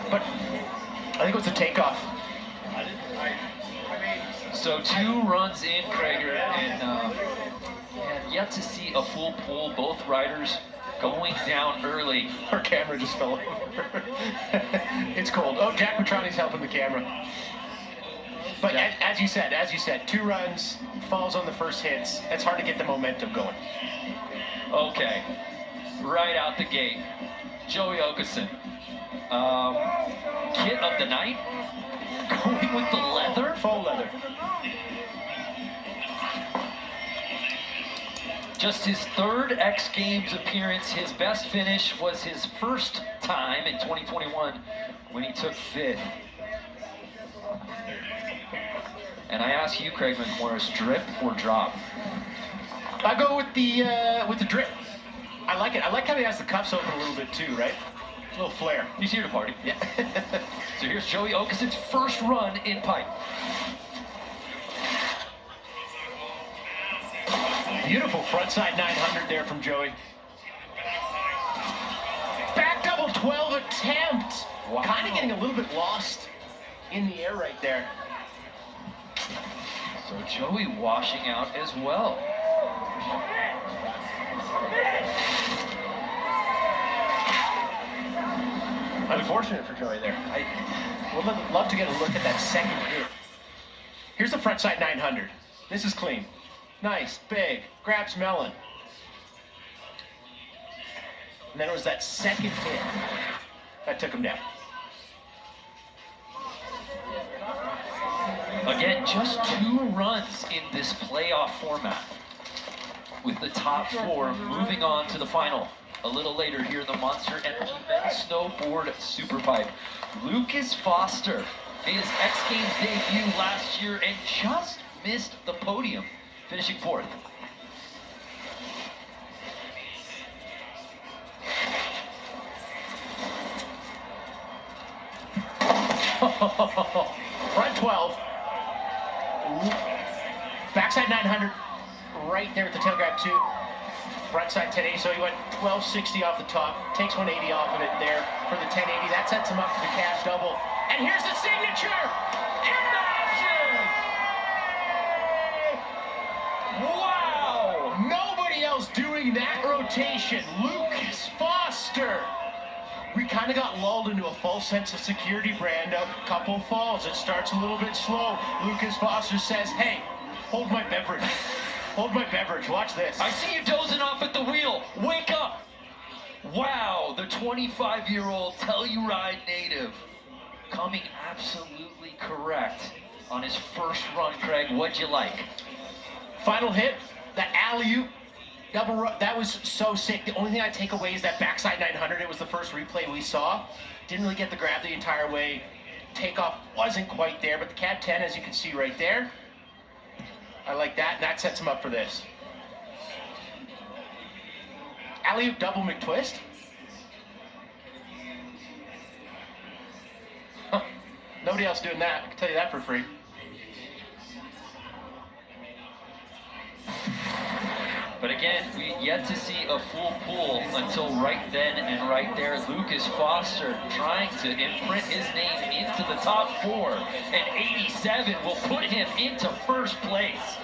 but I think it was a takeoff. So 2 runs in, Krager, and yet to see a full pull. Both riders going down early. Our camera just fell over. It's cold. Oh, Jack Petroni's helping the camera. But as you said, 2 runs, falls on the first hits. It's hard to get the momentum going. Okay, right out the gate, Joey Okeson. Kit of the night, going with the leather. Faux leather. Just his 3rd X Games appearance. His best finish was his first time in 2021 when he took 5th. And I ask you, Craig McMorris, drip or drop? I go with the drip. I like it. I like how he has the cuffs open a little bit too, right? A little flair. He's here to party. Yeah. So here's Joey Okeson's first run in pipe. Beautiful frontside 900 there from Joey. Back double 12 attempt. Wow. Kind of getting a little bit lost in the air right there. So Joey washing out as well. Unfortunate for Joey there. I would love to get a look at that second hit. Here's the frontside 900. This is clean. Nice, big, grabs melon. And then it was that second hit that took him down. Again, just 2 runs in this playoff format, with the top 4 moving on to the final. A little later here in the Monster Energy Men's Snowboard Superpipe. Lucas Foster made his X Games debut last year and just missed the podium, finishing 4th. Front 12. Backside 900 right there at the tail grab 2. Frontside 1080, so he went 1260 off the top, takes 180 off of it there for the 1080. That sets him up for the cab double. And here's the signature! And massive! Wow! Nobody else doing that rotation. Lucas Foster. We kind of got lulled into a false sense of security, Brando. Couple falls, it starts a little bit slow. Lucas Foster says, hey, hold my beverage. Hold my beverage, watch this. I see you dozing off at the wheel. Wake up! Wow, the 25-year-old Telluride native coming absolutely correct on his first run, Craig. What'd you like? Final hit, that alley-oop, double run, that was so sick. The only thing I take away is that backside 900. It was the first replay we saw. Didn't really get the grab the entire way. Takeoff wasn't quite there, but the cab 10, as you can see right there, I like that, and that sets him up for this. Alley-oop double McTwist. Huh. Nobody else doing that, I can tell you that for free. But again, we yet to see a full pull until right then and right there. Lucas Foster trying to imprint his name into the top 4, and 87 will put him into first place.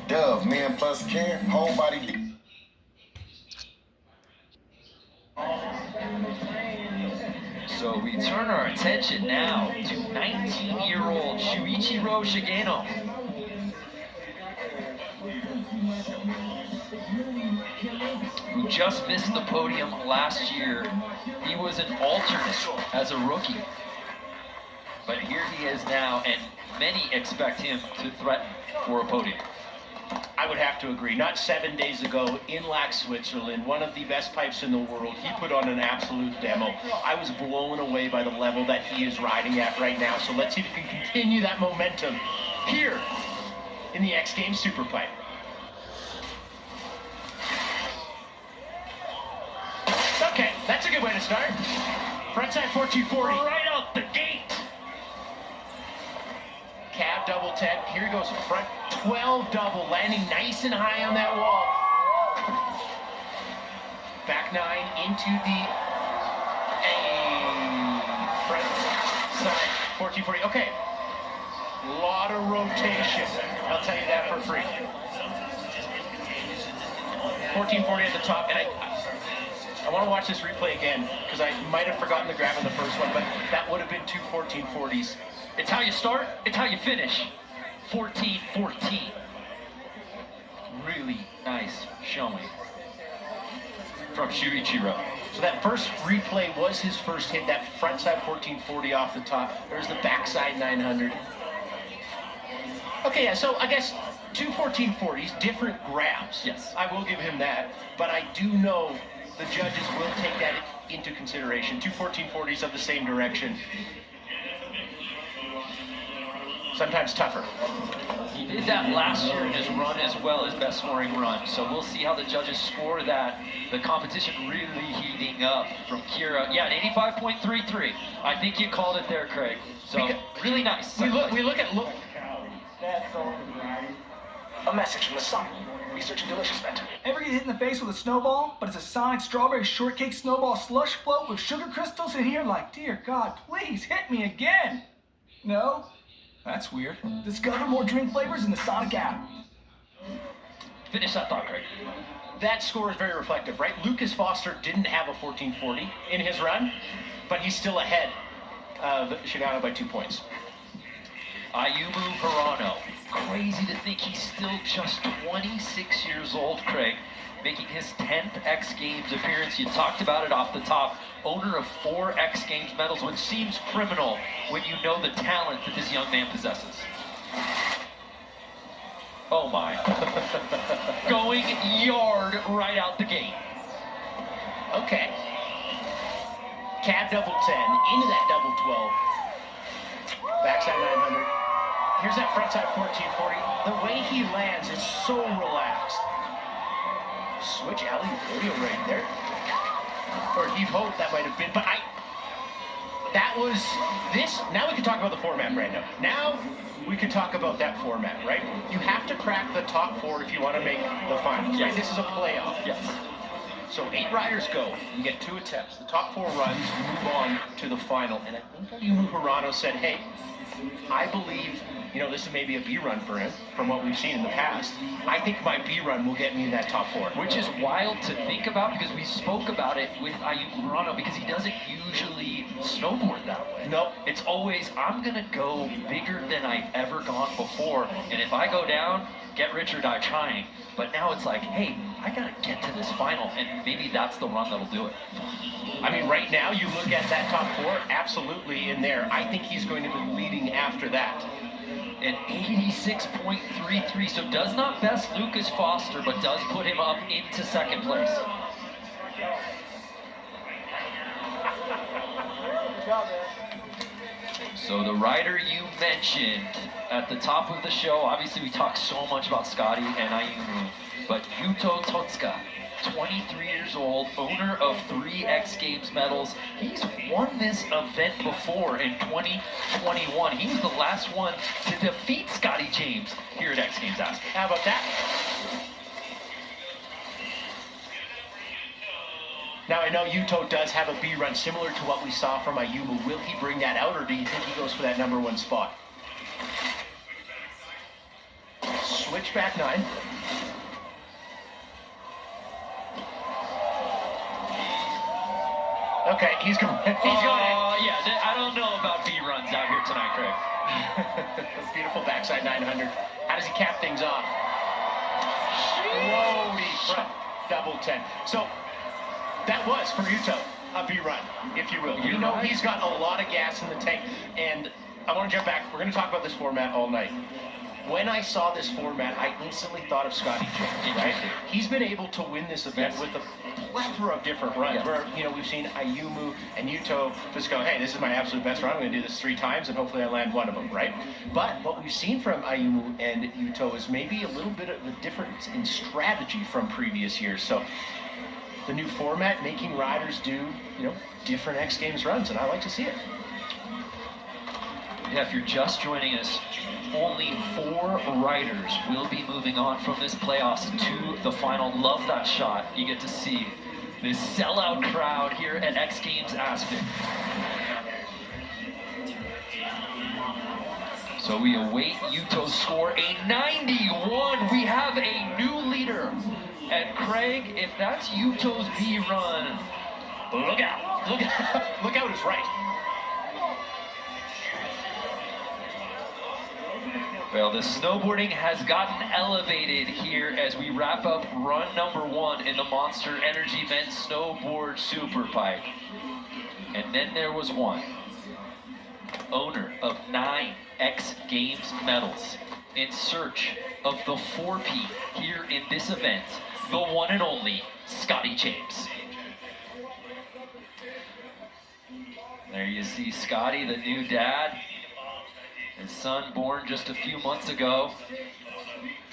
Dove, man plus care, whole body. So we turn our attention now to 19-year-old Shuichiro Shigeno. Who just missed the podium last year. He was an alternate as a rookie. But here he is now, and many expect him to threaten for a podium. I would have to agree. Not 7 days ago in Lac, Switzerland, one of the best pipes in the world, he put on an absolute demo. I was blown away by the level that he is riding at right now. So let's see if he can continue that momentum here in the X Games Superpipe. Okay, that's a good way to start. Frontside 4240. Right out the gate. Cab double 10. Here goes front 12 double, landing nice and high on that wall. Back 9 into the front side 1440. Okay. Lot of rotation. I'll tell you that for free. 1440 at the top, and I want to watch this replay again because I might have forgotten the grab in the first one, but that would have been two 1440s. It's how you start, it's how you finish. 14-14. Really nice showing from Shuichiro. So that first replay was his first hit, that front side 1440 off the top. There's the backside 900. Okay, yeah, so I guess two 1440s, different grabs. Yes. I will give him that, but I do know the judges will take that into consideration. Two 1440s of the same direction. Sometimes tougher. He did that last year in his run as well, his best scoring run. So we'll see how the judges score that. The competition really heating up from Kira. Yeah, an 85.33. I think you called it there, Craig. So really nice. We look at A message from the sun. Researching delicious vent. Ever get hit in the face with a snowball, but it's a Sonic strawberry shortcake snowball slush float with sugar crystals in here? Like, dear God, please hit me again. No? That's weird. Discover more drink flavors in the Sonic app. Finish that thought, Craig. that score is very reflective, right? Lucas Foster didn't have a 1440 in his run, but he's still ahead of Shigano by 2 points. Ayumu Hirano. Crazy to think he's still just 26 years old, Craig, making his 10th X Games appearance. You talked about it off the top. Owner of 4 X Games medals, which seems criminal when you know the talent that this young man possesses. Oh my. Going yard right out the gate. Okay. Cab double 10, into that double 12. Backside 900. Here's that frontside 1440. The way he lands is so relaxed. Switch alley rodeo right there. Or heave ho, that might have been, but that was this. Now we can talk about the format, Brando. Now we can talk about that format, right? You have to crack the top 4 if you want to make the finals, right? This is a playoff. Yes. So 8 riders go. You get 2 attempts. The top 4 runs move on to the final. And I think Ayumu Hirano said, hey, I believe, this is maybe a B run for him from what we've seen in the past. I think my B run will get me in that top 4. Which is wild to think about because we spoke about it with Ayumu Hirano because he doesn't usually snowboard that way. Nope. It's always, I'm going to go bigger than I've ever gone before. And if I go down, get rich or die trying. But now it's like, hey, I got to get to this final. And maybe that's the run that'll do it. I mean, right now, you look at that top 4, absolutely in there. I think he's going to be leading after that. An 86.33, so does not best Lucas Foster, but does put him up into second place. So the rider you mentioned at the top of the show, obviously we talked so much about Scotty and Ayumu, but Yuto Totsuka, 23 years old, owner of 3 X Games medals. He's won this event before in 2021. He was the last one to defeat Scotty James here at X Games Aspen. How about that? Now, I know Yuto does have a B run similar to what we saw from Ayumu. Will he bring that out, or do you think he goes for that number 1 spot? Switchback 9. Okay, he's going. Yeah, I don't know about B runs out here tonight, Craig. Beautiful backside 900. How does he cap things off? Whoa, front double 10. So that was for Yuto a B run, if you will. He's got a lot of gas in the tank, and I want to jump back. We're going to talk about this format all night. When I saw this format, I instantly thought of Scotty James, right? He's been able to win this event with a plethora of different runs, where, we've seen Ayumu and Yuto just go, hey, this is my absolute best run. I'm going to do this 3 times, and hopefully I land one of them, right? But what we've seen from Ayumu and Yuto is maybe a little bit of a difference in strategy from previous years. So the new format making riders do, different X Games runs, and I like to see it. Yeah, if you're just joining us, only 4 riders will be moving on from this playoffs to the final. Love that shot. You get to see this sellout crowd here at X Games Aspen. So we await Yuto's score, a 91. We have a new leader. And Craig, if that's Yuto's B run, look out. Look out is right. Well, the snowboarding has gotten elevated here as we wrap up run number 1 in the Monster Energy Men's Snowboard Superpipe. And then there was one, owner of 9 X Games medals, in search of the 4P here in this event, the one and only Scotty James. There you see Scotty, the new dad. His son born just a few months ago.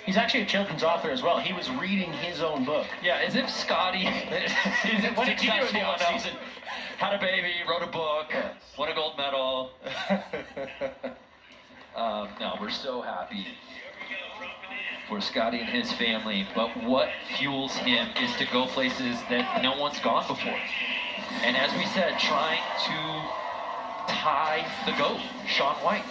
He's actually a children's author as well. He was reading his own book. Yeah, as if Scotty isn't What did you do in the successful enough. off-season? Had a baby, wrote a book, won a gold medal. No, we're so happy for Scotty and his family, but what fuels him is to go places that no one's gone before. And as we said, trying to tie the GOAT, Shaun White.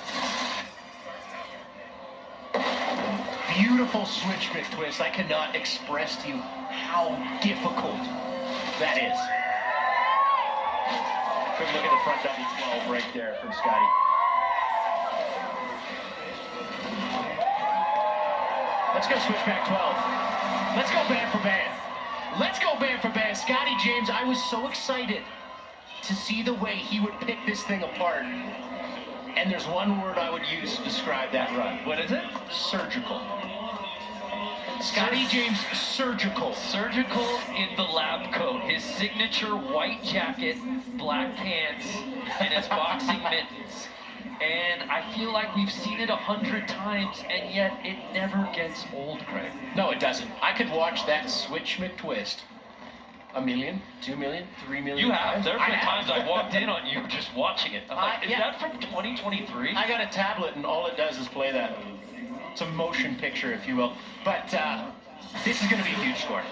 Beautiful switch McTwist. I cannot express to you how difficult that is. Good look at the front W12 right there from Scotty. Let's go switchback 12. Let's go band for band. Let's go band for band. Scotty James, I was so excited to see the way he would pick this thing apart. And there's one word I would use to describe that run. What is it? Surgical. Scotty James, surgical. Surgical in the lab coat, his signature white jacket, black pants, and his boxing mittens. And I feel like we've seen it 100 times, and yet it never gets old, Craig. No, it doesn't. I could watch that switch McTwist 1 million, 2 million, 3 million You have. times. There have been times I walked in on you just watching it. I'm like, is yeah. that from 2023? I got a tablet, and all it does is play that. It's a motion picture, if you will. But this is going to be a huge score.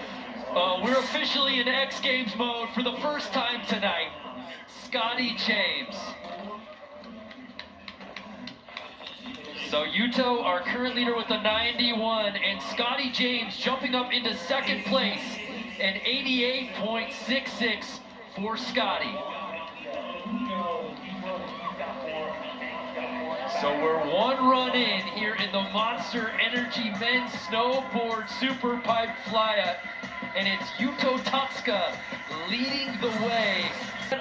We're officially in X Games mode for the first time tonight. Scotty James. So Yuto, our current leader with a 91, and Scotty James jumping up into second place, an 88.66 for Scotty. So we're 1 run in here in the Monster Energy Men's Snowboard Superpipe Flyout, and it's Yuto Tatsuka leading the way.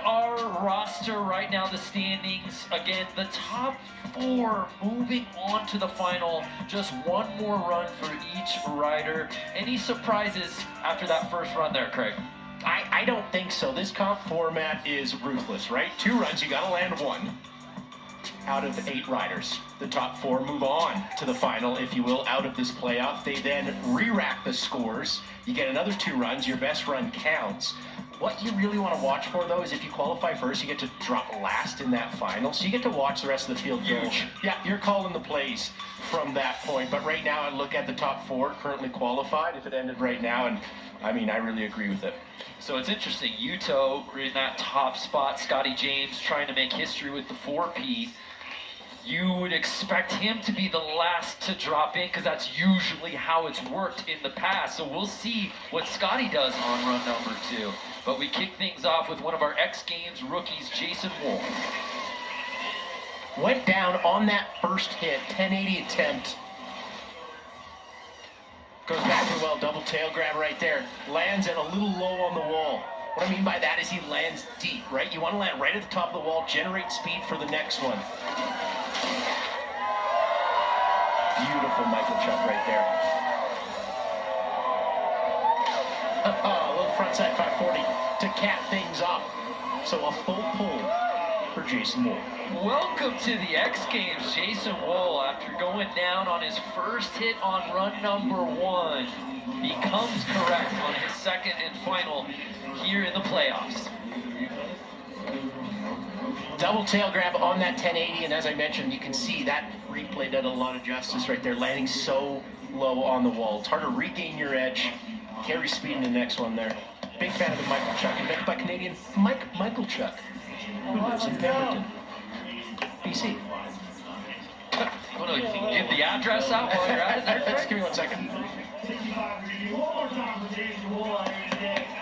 Our roster right now, the standings, again, the top 4 moving on to the final. Just 1 more run for each rider. Any surprises after that first run there, Craig? I don't think so. This comp format is ruthless, right? 2 runs, you got to land 1 out of 8 riders. The top 4 move on to the final, if you will, out of this playoff. They then re-rack the scores. You get another 2 runs. Your best run counts. What you really want to watch for, though, is if you qualify first, you get to drop last in that final. So you get to watch the rest of the field go. Yeah, you're calling the plays from that point. But right now, I look at the top 4 currently qualified, if it ended right now, and I mean, I really agree with it. So it's interesting. Yuto in that top spot, Scotty James trying to make history with the 4P. You would expect him to be the last to drop in because that's usually how it's worked in the past. So we'll see what Scotty does on run number 2. But we kick things off with one of our X Games rookies, Jason Wool. Went down on that first hit, 1080 attempt. Goes back to well, double tail grab right there. Lands and a little low on the wall. What I mean by that is he lands deep, right? You want to land right at the top of the wall, generate speed for the next one. Beautiful Michael Chuck right there. A little frontside 540 to cap things off. So a full pull for Jason Wool. Welcome to the X Games, Jason Wool. After going down on his first hit on run number 1, he comes correct on his second and final here in the playoffs. Double tail grab on that 1080, and as I mentioned, you can see that replay did a lot of justice right there, landing so low on the wall. It's hard to regain your edge, carry speed in the next one there. Big fan of the Michael Chuck, invented by Canadian Michael Chuck, who lives in Pemberton, BC. Want to give the address out while you're at it there? Just give me 1 second.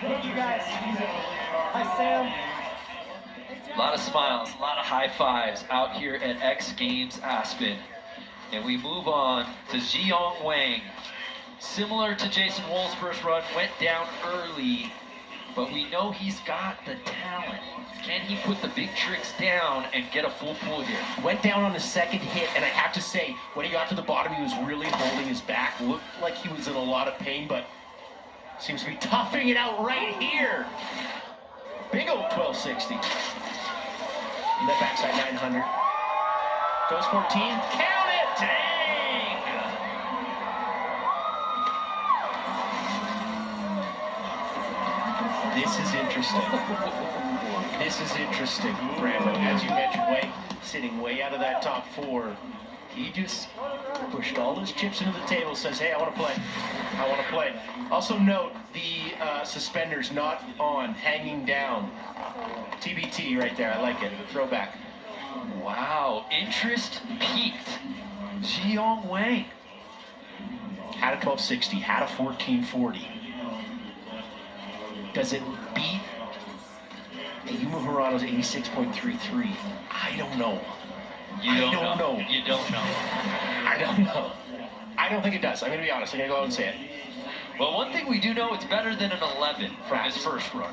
Thank you guys. Hi, Sam. A lot of smiles, a lot of high fives out here at XGames Aspen. And we move on to Zhiyong Wang. Similar to Jason Wool's first run, went down early, but we know he's got the talent. Can he put the big tricks down and get a full pull here? Went down on the second hit, and I have to say, when he got to the bottom, he was really holding his back. Looked like he was in a lot of pain, but seems to be toughing it out right here. Big old 1260. And that backside 900. Goes 14. Count it! Dang! This is interesting. This is interesting, Brandon. As you mentioned, sitting way out of that top four. He just pushed all his chips into the table, says, hey, I want to play. I want to play. Also note the suspenders not on, hanging down. TBT right there. I like it. Throwback. Wow, interest peaked. Zhiyong Wang. Had a 1260, had a 1440. Does it beat Yuma Hirano's 86.33? I don't know. You don't know. I don't know. I don't think it does. I'm going to be honest. I'm going to go out and say it. Well, one thing we do know, it's better than an 11 from his first run.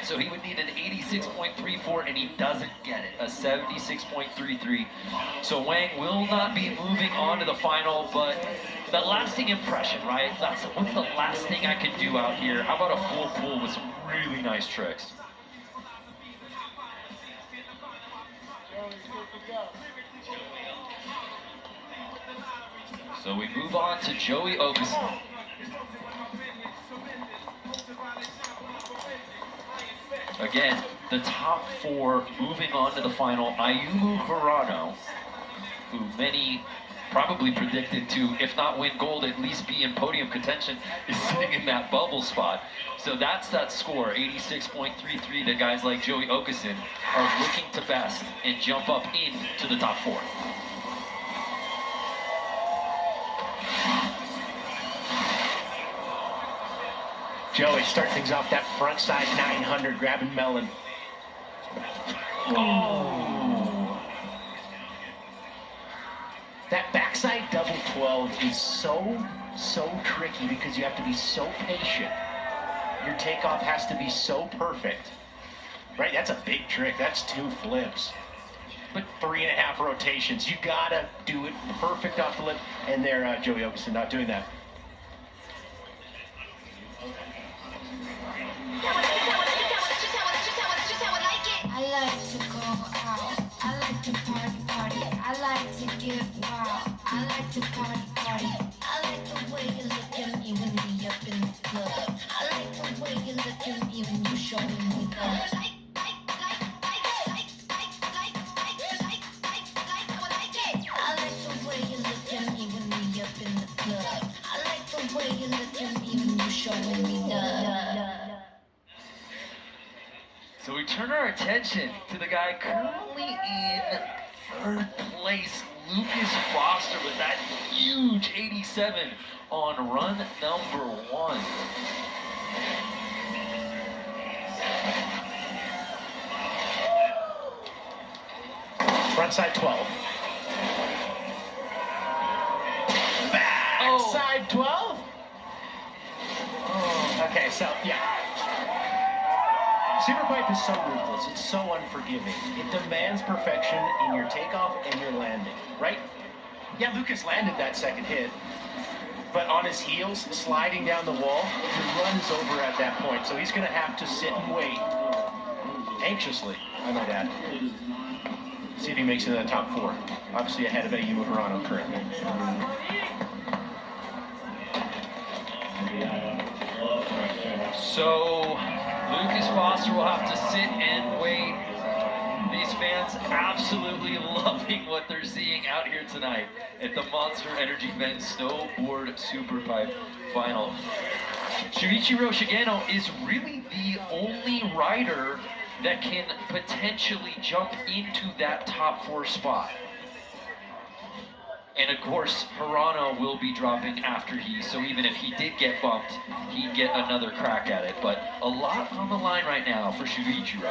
So he would need an 86.34, and he doesn't get it, a 76.33. So Wang will not be moving on to the final, but the lasting impression, right? What's the last thing I can do out here? How about a full pull with some really nice tricks? So we move on to Joey Okeson. Again, the top four moving on to the final. Ayumu Hirano, who many probably predicted to, if not win gold, at least be in podium contention, is sitting in that bubble spot. So that's that score, 86.33, that guys like Joey Okeson are looking to best and jump up into the top four. Joey, start things off that front side 900, grabbing melon. Oh! That backside double 12 is so tricky because you have to be so patient. Your takeoff has to be so perfect. Right, that's a big trick. That's 2 flips. But 3.5 rotations. You gotta do it perfect off the lip. And there, Joey Okeson not doing that. I like to go out. I like to party. I like to get wild. I like to party. I like the way you look at me when we up in the club. I like the way you look at me when you showing me love. I like the way you look at me when we up in the club. I like the way you look at me when you showing me love. So we turn our attention to the guy currently in third place, Lucas Foster, with that huge 87 on run number 1. Frontside 12. Backside 12? Oh, okay, so, yeah. Superpipe is so ruthless, it's so unforgiving. It demands perfection in your takeoff and your landing, right? Yeah, Lucas landed that second hit, but on his heels, sliding down the wall, the run is over at that point, so he's going to have to sit and wait, anxiously, I might add. See if he makes it in the top 4. Obviously ahead of Yuma Hirano currently. So Lucas Foster will have to sit and wait these fans absolutely loving what they're seeing out here tonight at the Monster Energy Men's Snowboard Superpipe Final. Shuichiro Shigeno is really the only rider that can potentially jump into that top 4 spot. And of course, Hirano will be dropping after he, so even if he did get bumped, he'd get another crack at it. But a lot on the line right now for Shuichiro,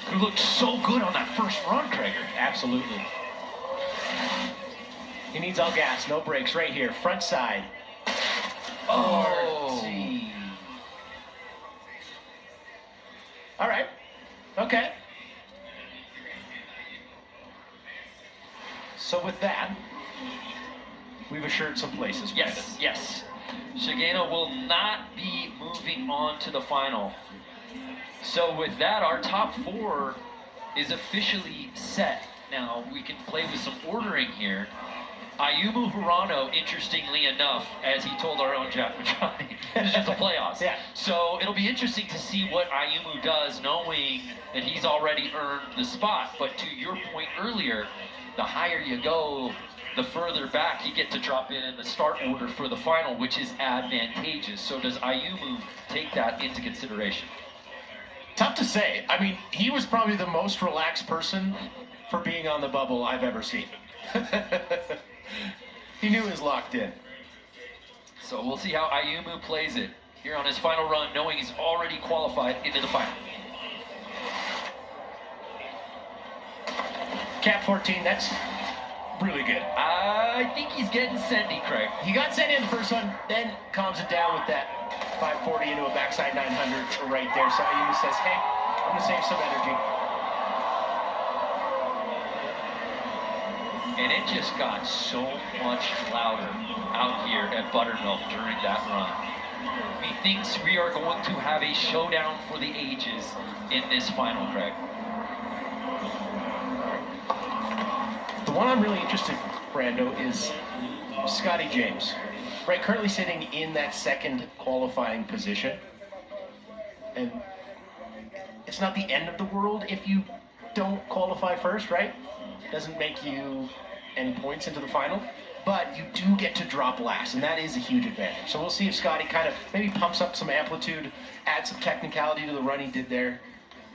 who looked so good on that first run, Krager. Absolutely. He needs all gas, no brakes, right here, front side. Oh. RT. All right. Okay. So with that, we've assured some places. Yes, yes. Shigeno will not be moving on to the final. So with that, our top 4 is officially set. Now, we can play with some ordering here. Ayumu Hirano, interestingly enough, as he told our own Jack Matrani, this is just the playoffs. Yeah. So it'll be interesting to see what Ayumu does, knowing that he's already earned the spot. But to your point earlier, the higher you go, the further back you get to drop in the start order for the final, which is advantageous. So does Ayumu take that into consideration? Tough to say. I mean, he was probably the most relaxed person for being on the bubble I've ever seen. He knew he was locked in. So we'll see how Ayumu plays it here on his final run, knowing he's already qualified into the final. Cap 14, that's really good. I think he's getting sendy, Craig. He got sent in the first one, then calms it down with that 540 into a backside 900 right there. So Ayumu says, hey, I'm going to save some energy. And it just got so much louder out here at Buttermilk during that run. Methinks we are going to have a showdown for the ages in this final, Craig. The one I'm really interested in, Brando, is Scotty James. Right, currently sitting in that second qualifying position. And it's not the end of the world if you don't qualify first, right? Doesn't make you any points into the final, but you do get to drop last, and that is a huge advantage. So we'll see if Scotty kind of maybe pumps up some amplitude, adds some technicality to the run he did there.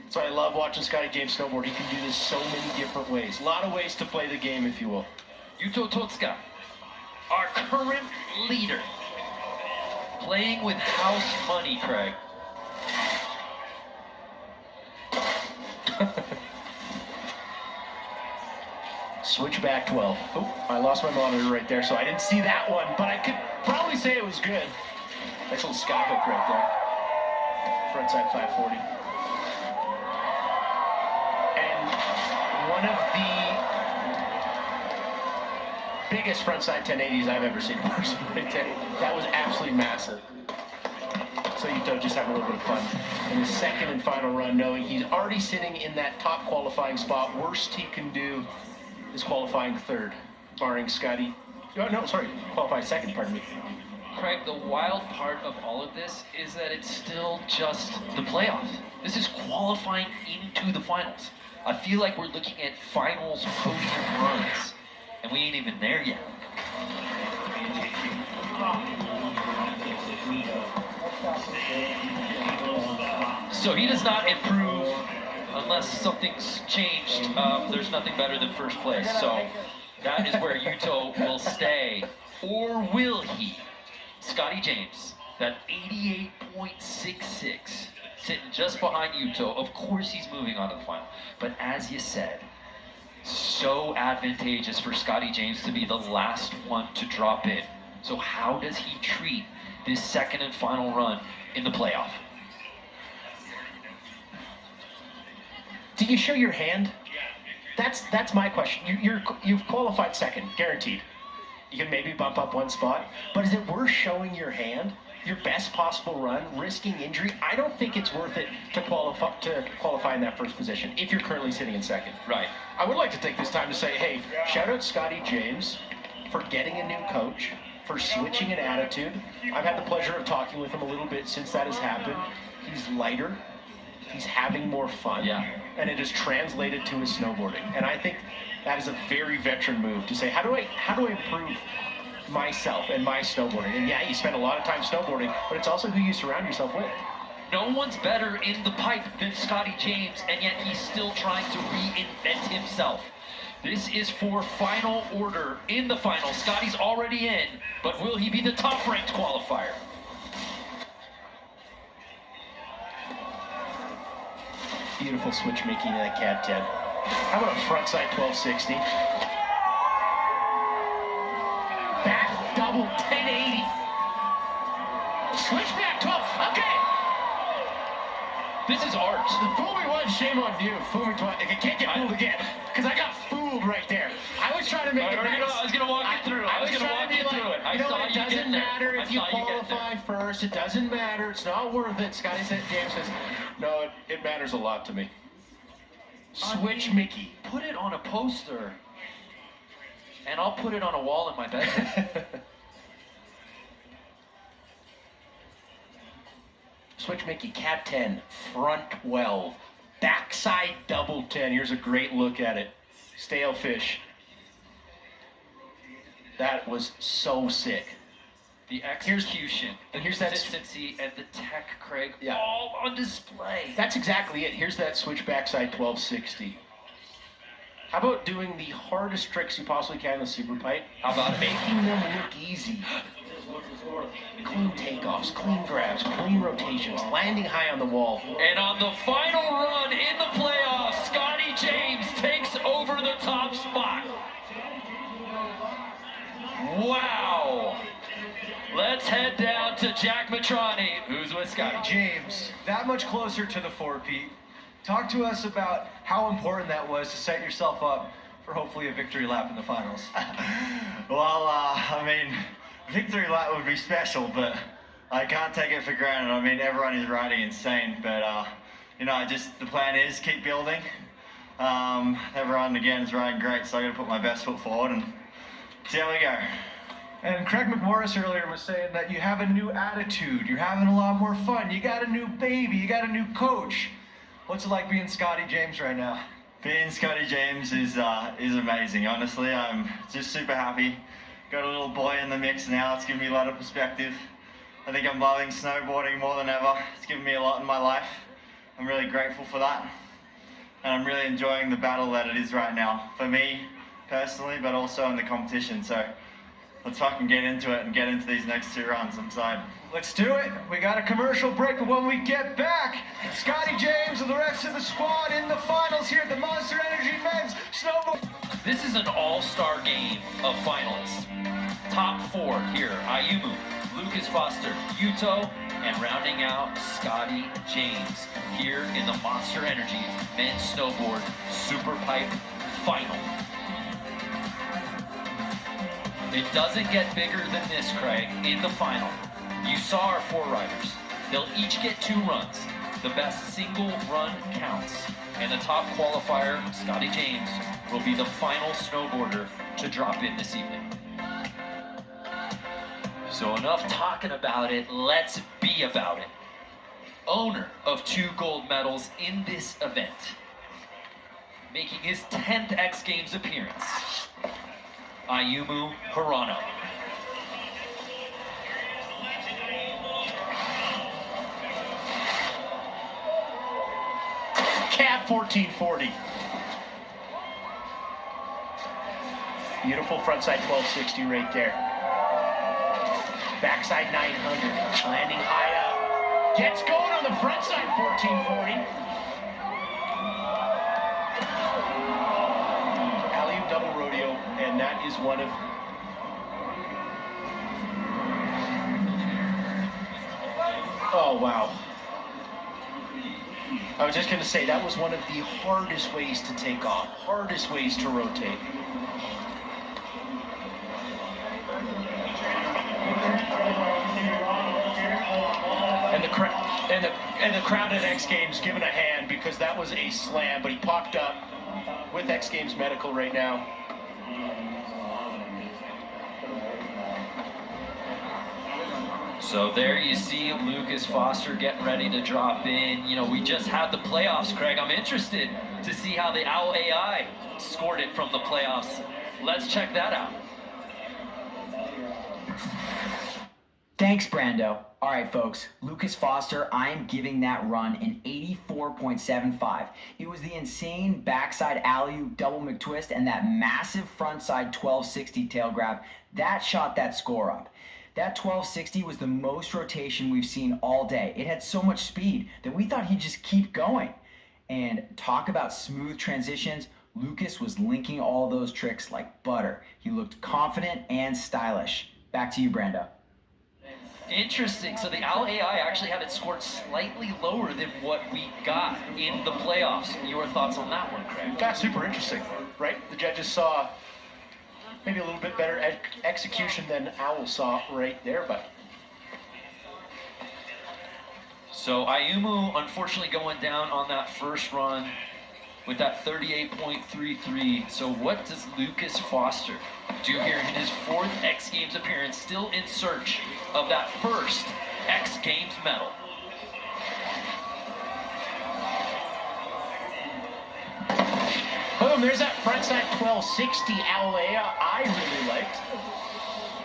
So I love watching Scotty James snowboard. He can do this so many different ways. A lot of ways to play the game, if you will. Yuto Totsuka, our current leader, playing with house money, Craig. Switchback 12. Oh, I lost my monitor right there, so I didn't see that one, but I could probably say it was good. Nice little sky hook right there. Frontside 540. And one of the biggest frontside 1080s I've ever seen in person right there. That was absolutely massive. So Yuto just having a little bit of fun in his second and final run, knowing he's already sitting in that top qualifying spot. Worst he can do is qualifying third, barring Scotty. Oh, no, sorry, qualifying second, pardon me. Craig, the wild part of all of this is that it's still just the playoffs. This is qualifying into the finals. I feel like we're looking at finals podium runs, and we ain't even there yet. So he does not improve unless something's changed. There's nothing better than first place. So that is where Yuto will stay. Or will he? Scotty James, that 88.66, sitting just behind Yuto. Of course he's moving on to the final. But as you said, so advantageous for Scotty James to be the last one to drop in. So how does he treat this second and final run in the playoff? Do you show your hand? That's my question. You've qualified second, guaranteed. You can maybe bump up one spot, but is it worth showing your hand, your best possible run, risking injury? I don't think it's worth it to qualify in that first position if you're currently sitting in second. Right. I would like to take this time to say, hey, shout out Scotty James for getting a new coach, for switching an attitude. I've had the pleasure of talking with him a little bit since that has happened. He's lighter. He's having more fun. Yeah. And it is translated to his snowboarding. And I think that is a very veteran move to say, how do I improve myself and my snowboarding? And yeah, you spend a lot of time snowboarding, but it's also who you surround yourself with. No one's better in the pipe than Scotty James, and yet he's still trying to reinvent himself. This is for final order in the final. Scotty's already in, but will he be the top-ranked qualifier? Beautiful switch making that cab 10. How about a frontside 1260? Back double 1080. Switch back 12. Okay. This is art. Fool me once, shame on you. Fool me twice. I can't get fooled again because I got fooled right there. I was trying to make it nice. I was gonna walk you through it. I was gonna walk you through it. I saw it you doesn't getting there. matter I if you saw you getting qualify there. first. It doesn't matter. It's not worth it. Scotty said, James says, no, it matters a lot to me. Switch Mickey. Put it on a poster, and I'll put it on a wall in my bedroom. Switch Mickey, cab 10, front 12, backside double 10. Here's a great look at it. Stale fish. That was so sick. The execution, the here's that- consistency, and the tech, Craig, Yeah. all on display. That's exactly it. Here's that switch backside 1260. How about doing the hardest tricks you possibly can in the Superpipe? How about it? Making them look easy. Clean takeoffs, clean grabs, clean rotations, landing high on the wall. And on the final run in the playoffs, Scotty James takes over the top spot. Wow. Let's head down to Jack Matrani, who's with Scotty. James, that much closer to the four-peat. Talk to us about how important that was to set yourself up for hopefully a victory lap in the finals. Well, I mean, victory lap would be special, but I can't take it for granted. I mean, everyone is riding insane, but you know, the plan is keep building. Everyone again is riding great, so I got to put my best foot forward and see how we go. And Craig McMorris earlier was saying that you have a new attitude, you're having a lot more fun, you got a new baby, you got a new coach. What's it like being Scotty James right now? Being Scotty James is amazing, honestly. I'm just super happy. Got a little boy in the mix now, it's given me a lot of perspective. I think I'm loving snowboarding more than ever. It's given me a lot in my life. I'm really grateful for that. And I'm really enjoying the battle that it is right now, for me personally, but also in the competition. So let's fucking get into it and get into these next two runs. I'm excited. Let's do it. We got a commercial break, but when we get back, Scotty James and the rest of the squad in the finals here at the Monster Energy Men's Snowboard. This is an all-star game of finalists. Top four here, Ayumu, Lucas Foster, Yuto, and rounding out Scotty James here in the Monster Energy Men's Snowboard Superpipe Final. It doesn't get bigger than this, Craig, in the final. You saw our four riders. They'll each get 2 runs. The best single run counts. And the top qualifier, Scotty James, will be the final snowboarder to drop in this evening. So enough talking about it, let's be about it. Owner of 2 gold medals in this event, making his 10th X Games appearance, Ayumu Hirano. Cab 1440. Beautiful frontside 1260 right there. Backside 900. Landing high up. Gets going on the frontside 1440. Alley-oop double rodeo, and that is one of... Oh, wow. I was just going to say, that was one of the hardest ways to take off, hardest ways to rotate. And the crowd at X Games giving a hand because that was a slam, but he popped up with X Games Medical right now. So there you see Lucas Foster getting ready to drop in. You know, we just had the playoffs, Craig. I'm interested to see how the Owl AI scored it from the playoffs. Let's check that out. Thanks, Brando. All right, folks, Lucas Foster, I am giving that run an 84.75. It was the insane backside alley-oop double McTwist and that massive frontside 1260 tail grab that shot that score up. That 1260 was the most rotation we've seen all day. It had so much speed that we thought he'd just keep going. And talk about smooth transitions, Lucas was linking all those tricks like butter. He looked confident and stylish. Back to you, Brando. Interesting. So the Owl AI actually had it scored slightly lower than what we got in the playoffs. Your thoughts on that one, Craig? That's super interesting, right? The judges saw maybe a little bit better execution than Owl saw right there, but. So Ayumu unfortunately going down on that first run with that 38.33. So what does Lucas Foster do here in his fourth X Games appearance, still in search of that first X Games medal? Boom, there's that frontside 1260 Owl AI I really liked.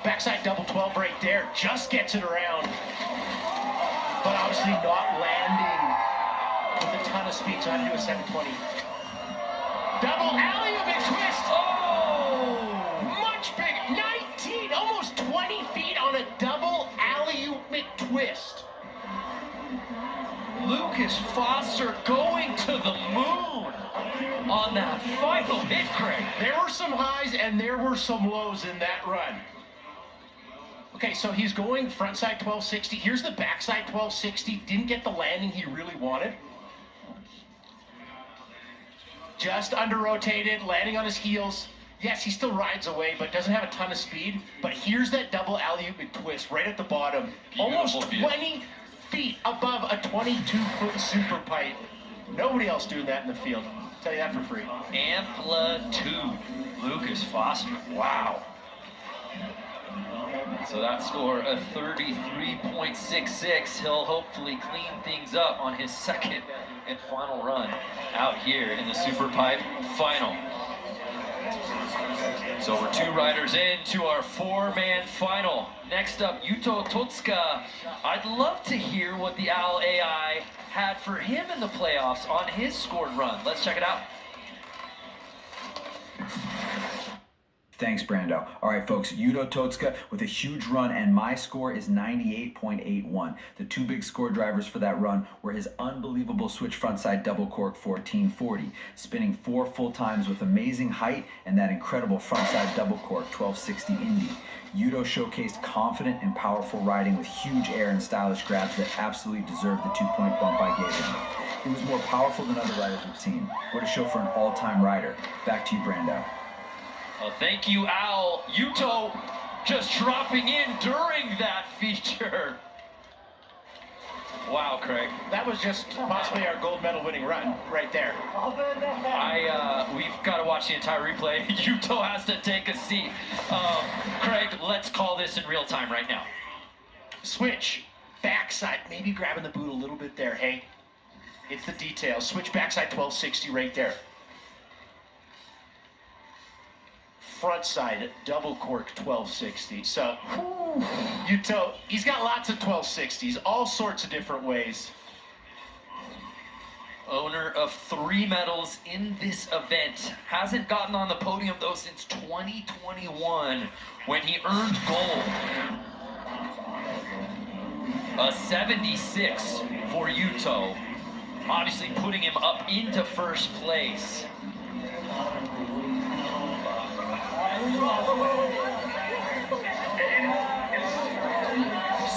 Backside double 12 right there, just gets it around. But obviously not landing with a ton of speed, so I had to do a 720. Double alley-oop and twist. Oh, much bigger. 19, almost 20 feet on a double alley-oop McTwist. Lucas Foster going to the moon on that final hit, Craig. There were some highs and there were some lows in that run. Okay, so he's going frontside 1260. Here's the backside 1260. Didn't get the landing he really wanted. Just under-rotated, landing on his heels. Yes, he still rides away, but doesn't have a ton of speed. But here's that double alley-oop McTwist right at the bottom. Almost 20 feet above a 22-foot super pipe. Nobody else doing that in the field. I'll tell you that for free. Amplitude. Lucas Foster. Wow. So that score, a 33.66. He'll hopefully clean things up on his second and final run out here in the Superpipe final. So we're 2 riders in to our 4-man final. Next up, Yuto Totsuka. I'd love to hear what the Owl AI had for him in the playoffs on his scored run. Let's check it out. Thanks, Brando. All right, folks, Yuto Totsuka with a huge run, and my score is 98.81. The 2 big score drivers for that run were his unbelievable switch frontside double cork 1440, spinning 4 full times with amazing height, and that incredible frontside double cork 1260 Indy. Yuto showcased confident and powerful riding with huge air and stylish grabs that absolutely deserved the 2-point bump I gave him. It was more powerful than other riders we've seen. What a show for an all-time rider. Back to you, Brando. Well, thank you, Owl. Yuto just dropping in during that feature. Wow, Craig. That was just possibly our gold medal winning run right there. We've got to watch the entire replay. Yuto has to take a seat. Craig, let's call this in real time right now. Switch, backside, maybe grabbing the boot a little bit there, hey? It's the details. Switch backside 1260 right there. Front side, double cork 1260. So, Yuto, he's got lots of 1260s, all sorts of different ways. Owner of 3 medals in this event. Hasn't gotten on the podium, though, since 2021, when he earned gold. A 76 for Yuto. Obviously putting him up into first place.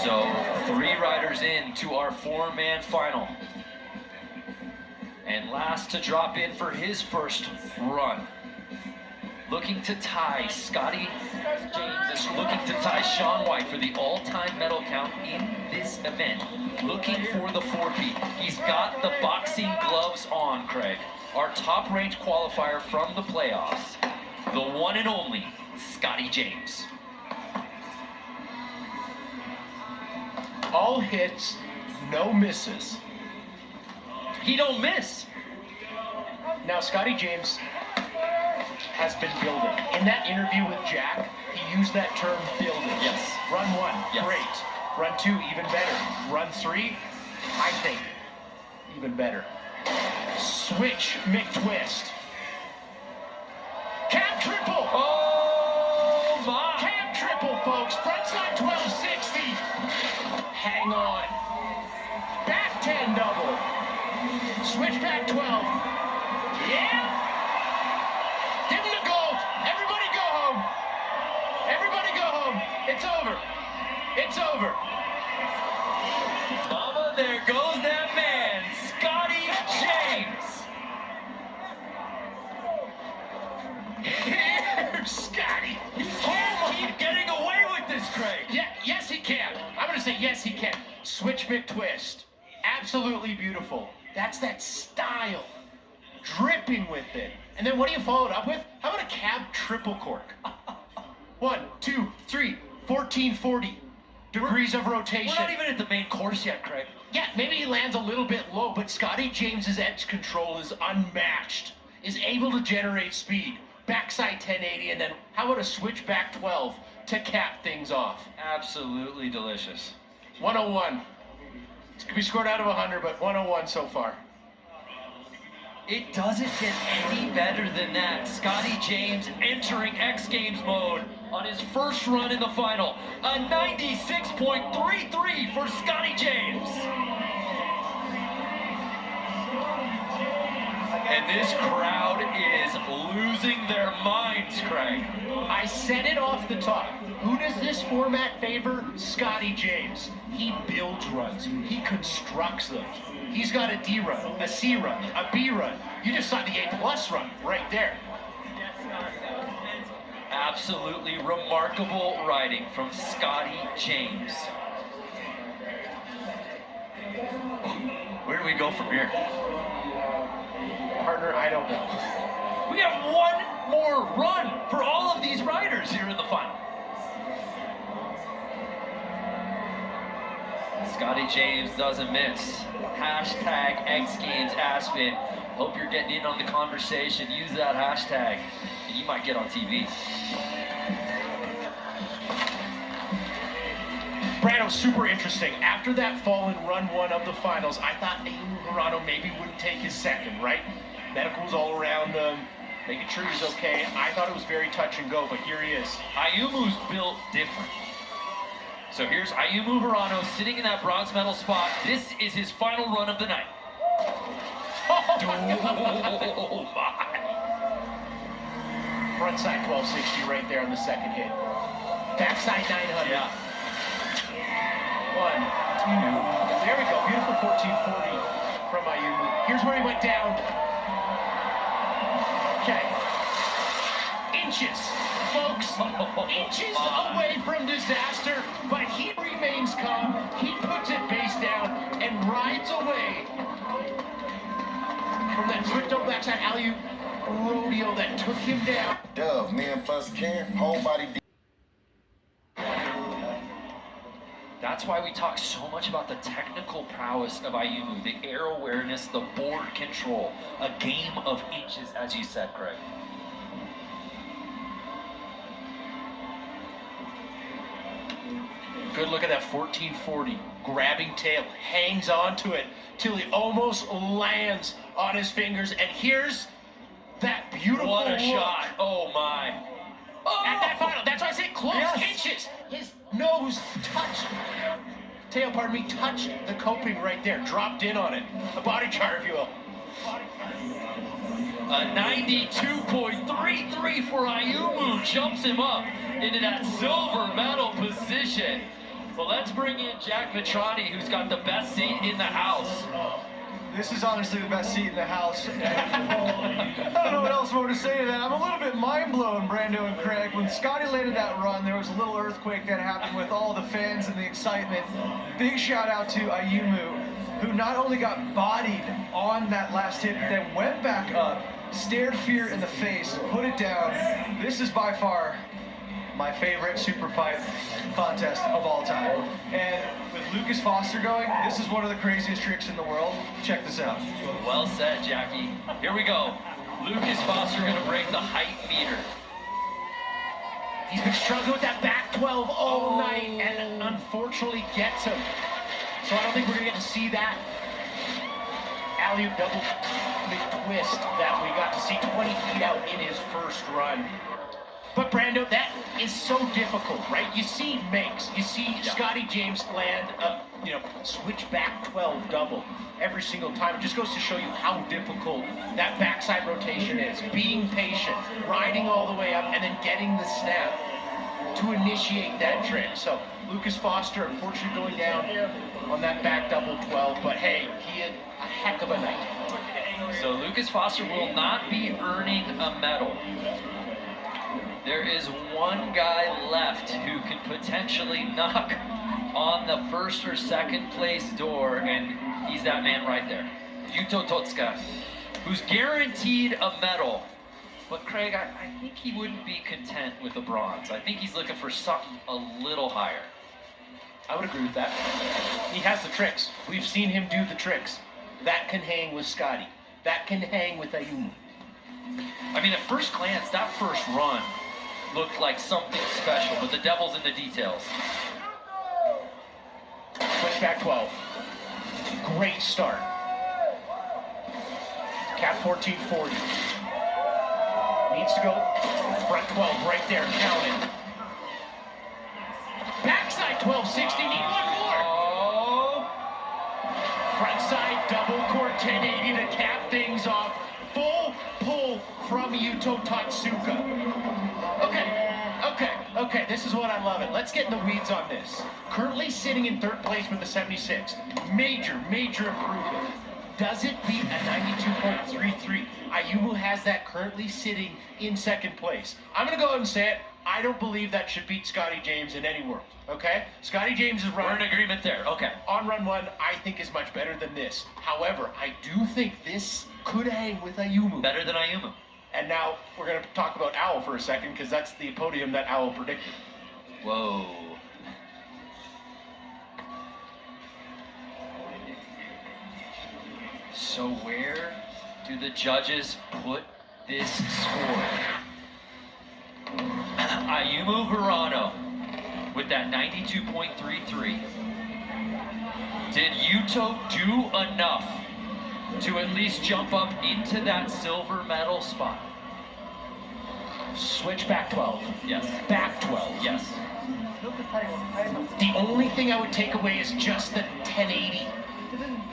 So 3 riders in to our 4-man final. And last to drop in for his first run. Looking to tie Scotty James is looking to tie Sean White for the all-time medal count in this event. Looking for the 4-peat. He's got the boxing gloves on, Craig. Our top-ranked qualifier from the playoffs. The one and only Scotty James. All hits, no misses. He don't miss. Now, Scotty James has been building. In that interview with Jack, he used that term building. Yes. Run 1, Yes. great. Run 2, even better. Run 3, I think, even better. Switch McTwist. Cab triple! Oh my! Cab triple, folks. Frontside 1260. Hang on. Back 10 double. Switchback 12. Yeah! Give him the gold. Everybody go home. Everybody go home. It's over. It's over. Mama, there goes that man, Scotty James. Here, Scotty. He can't keep getting away with this, Craig. Yeah, yes he can. I'm gonna say yes he can. Switch McTwist. Absolutely beautiful. That's that style. Dripping with it. And then what do you follow it up with? How about a cab triple cork? 1, 2, 3, 1440 degrees of rotation. We're not even at the main course yet, Craig. Yeah, maybe he lands a little bit low, but Scotty James's edge control is unmatched. Is able to generate speed. Backside 1080, and then how about a switchback 12 to cap things off? Absolutely delicious. 101. It's gonna be scored out of 100, but 101 so far. It doesn't get any better than that. Scotty James entering X Games mode on his first run in the final. A 96.33 for Scotty James. And this crowd is losing their minds, Craig. I said it off the top. Who does this format favor? Scotty James. He builds runs. He constructs them. He's got a D run, a C run, a B run. You just saw the A+ run right there. Absolutely remarkable riding from Scotty James. Where do we go from here? Partner, I don't know. We have one more run for all of these riders here in the final. Scotty James doesn't miss. Hashtag XGames Aspen. Hope you're getting in on the conversation. Use that hashtag and you might get on TV. Brando, super interesting. After that fall in run 1 of the finals, I thought Hirano maybe wouldn't take his second, right? Medicals all around him, making sure he's okay. I thought it was very touch and go, but here he is. Ayumu's built different. So here's Ayumu Hirano sitting in that bronze medal spot. This is his final run of the night. Oh my. Frontside 1260 right there on the second hit. Backside 900. Yeah. 1, 2. There we go. Beautiful 1440 from Ayumu. Here's where he went down. Okay. Inches, folks. Inches away from disaster, but he remains calm. He puts it face down and rides away from that switch double backside alley rodeo that took him down. Dove, men plus Ken, whole body. That's why we talk so much about the technical prowess of Ayumu, the air awareness, the board control, a game of inches, as you said, Craig. Good look at that 1440, grabbing tail, hangs onto it till he almost lands on his fingers, and here's that beautiful What a look. shot, oh my. Oh! At that final, that's why I say close, inches. His nose touched, touched the coping right there, dropped in on it. A body chart, if you will. A 92.33 for Ayumu jumps him up into that silver medal position. Well, let's bring in Jack Matrani, who's got the best seat in the house. This is honestly the best seat in the house. I don't know what else more to say to that. I'm a little bit mind blown, Brando and Craig. When Scotty landed that run, there was a little earthquake that happened with all the fans and the excitement. Big shout out to Ayumu, who not only got bodied on that last hit, but then went back up, stared fear in the face, put it down. This is by far my favorite Superpipe contest of all time. And with Lucas Foster going, this is one of the craziest tricks in the world. Check this out. Well said, Jackie. Here we go. Lucas Foster gonna break the height meter. He's been struggling with that back 12 all night and unfortunately gets him. So I don't think we're gonna get to see that alley-oop double twist that we got to see 20 feet out in his first run. But Brando, that is so difficult, right? You see Megs, you see Scotty James land a, switch back 12 double every single time. It just goes to show you how difficult that backside rotation is. Being patient, riding all the way up, and then getting the snap to initiate that trick. So Lucas Foster, unfortunately, going down on that back double 12, but hey, he had a heck of a night. So Lucas Foster will not be earning a medal. There is one guy left who can potentially knock on the first or second place door, and he's that man right there, Yuto Totsuka, who's guaranteed a medal. But Craig, I think he wouldn't be content with a bronze. I think he's looking for something a little higher. I would agree with that. He has the tricks. We've seen him do the tricks. That can hang with Scotty. That can hang with Ayumu. I mean, at first glance, that first run looked like something special, but the devil's in the details. Switch back 12. Great start. Cap 1440. Needs to go front 12 right there, count it. Backside 1260, need one more. Oh. Front side double core 1080 to cap things off. Full pull from Yuto Tatsuka. Okay, this is what I love it. Let's get in the weeds on this. Currently sitting in third place with the 76. Major improvement. Does it beat a 92.33? Ayumu has that currently sitting in second place. I'm gonna go ahead and say it. I don't believe that should beat Scotty James in any world, okay? Scotty James' run... We're in agreement there, okay. On run one, I think is much better than this. However, I do think this could hang with Ayumu. Better than Ayumu. And now we're going to talk about Owl for a second, because that's the podium that Owl predicted. Whoa. So where do the judges put this score? Ayumu Hirano with that 92.33. Did Yuto do enough to at least jump up into that silver medal spot? Switch back 12. Yes. Back 12. Yes. The only thing I would take away is just the 1080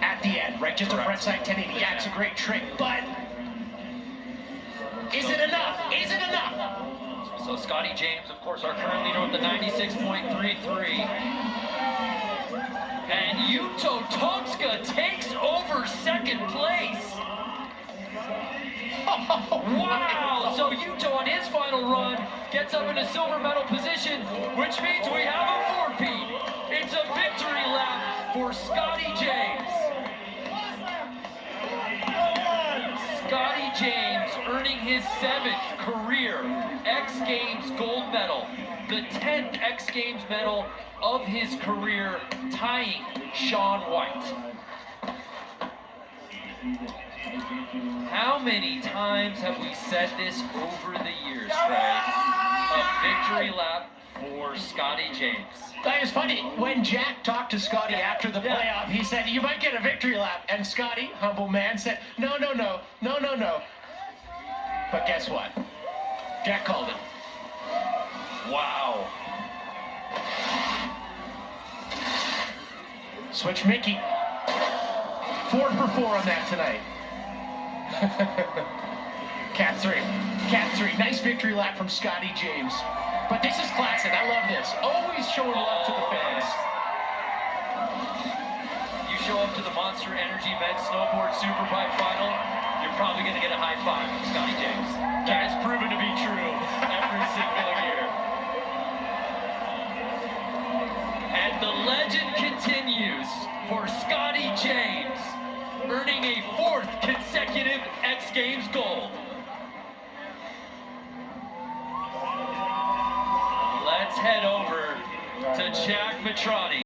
at the end, right? Just a front side 1080. Yeah, it's a great trick, but is it enough? Is it enough? So Scotty James, of course, our current leader with the 96.33. And Yuto Totsuka takes over second place. Wow! So Yuto on his final run gets up in a silver medal position, which means we have a four-peat. It's a victory lap for Scotty James. Scotty James earning his 7th career X Games gold medal, the 10th X Games medal of his career, tying Shaun White. How many times have we said this over the years, Craig? A victory lap for Scotty James. It was funny, when Jack talked to Scotty after the playoff, he said, you might get a victory lap. And Scotty, humble man, said, no. But guess what? Jack called it. Wow. Switch Mickey. 4 for 4 on that tonight. Cat 3. Nice victory lap from Scotty James. But this is classic. I love this. Always showing love to the fans. You show up to the Monster Energy Men's Snowboard Superpipe final, you're probably going to get a high five from Scotty James. That has proven to be true every single year. And the legend continues for Scotty James, earning a 4th consecutive X Games gold. Matrani.